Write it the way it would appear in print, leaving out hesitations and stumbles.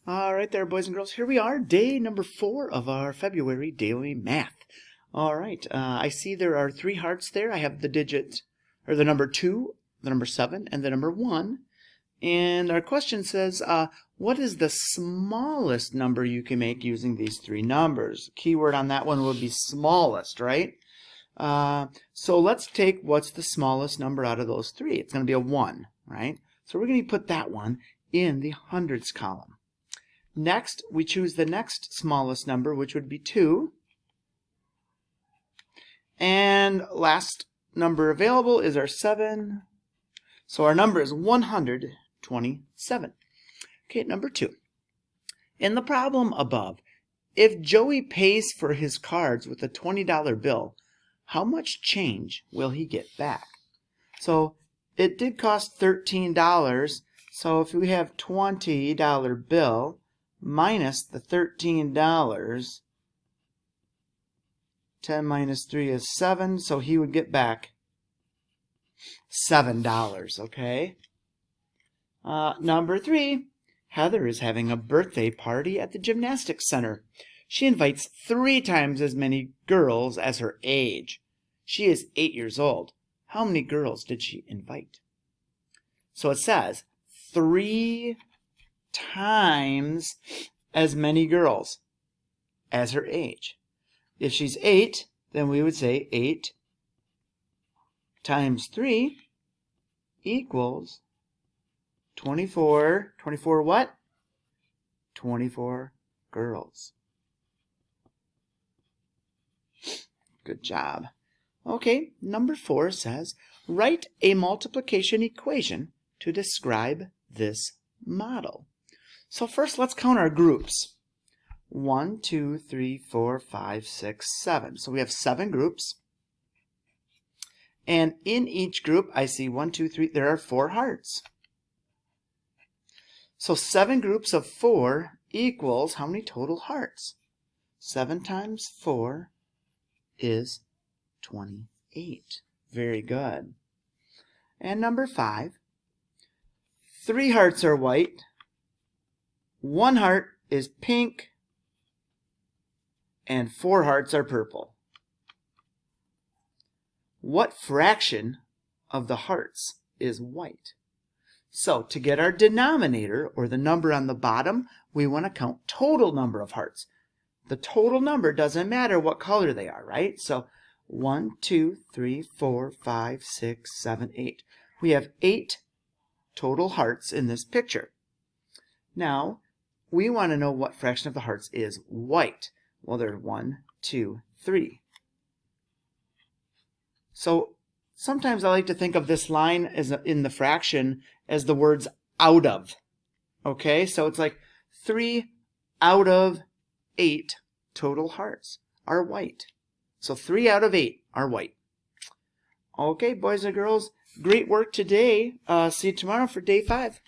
All right there, boys and girls. Here we are, day number 4 of our February daily math. All right, I see there are 3 hearts there. I have the digit, or the number 2, the number 7, and the number 1. And our question says, what is the smallest number you can make using these 3 numbers? Keyword on that one would be smallest, right? So let's take what's the smallest number out of those 3. It's going to be a 1, right? So we're going to put that one in the hundreds column. Next, we choose the next smallest number, which would be 2. And last number available is our 7. So our number is 127. Okay, number 2. In the problem above, if Joey pays for his cards with a $20 bill, how much change will he get back? So it did cost $13. So if we have $20 bill minus the $13, 10 minus 3 is 7, so he would get back $7, okay? Number 3, Heather is having a birthday party at the gymnastics center. She invites 3 times as many girls as her age. She is 8 years old. How many girls did she invite? So it says 3 times as many girls as her age. If she's 8, then we would say 8 times 3 equals 24. 24 what? 24 girls. Good job. Okay, number 4 says, write a multiplication equation to describe this model. So first, let's count our groups. 1, 2, 3, 4, 5, 6, 7. So we have 7 groups. And in each group, I see 1, 2, 3, there are 4 hearts. So 7 groups of 4 equals how many total hearts? 7 times 4 is 28. Very good. And number 5, 3 hearts are white, 1 heart is pink, and 4 hearts are purple. What fraction of the hearts is white? So to get our denominator, or the number on the bottom, we want to count total number of hearts. The total number doesn't matter what color they are, right? So 1, 2, 3, 4, 5, 6, 7, 8. We have 8 total hearts in this picture. Now, we want to know what fraction of the hearts is white. Well, there's 1, 2, 3. So sometimes I like to think of this line as in the fraction as the words out of. Okay, so it's like 3 out of 8 total hearts are white. So 3 out of 8 are white. Okay, boys and girls, great work today. See you tomorrow for day 5.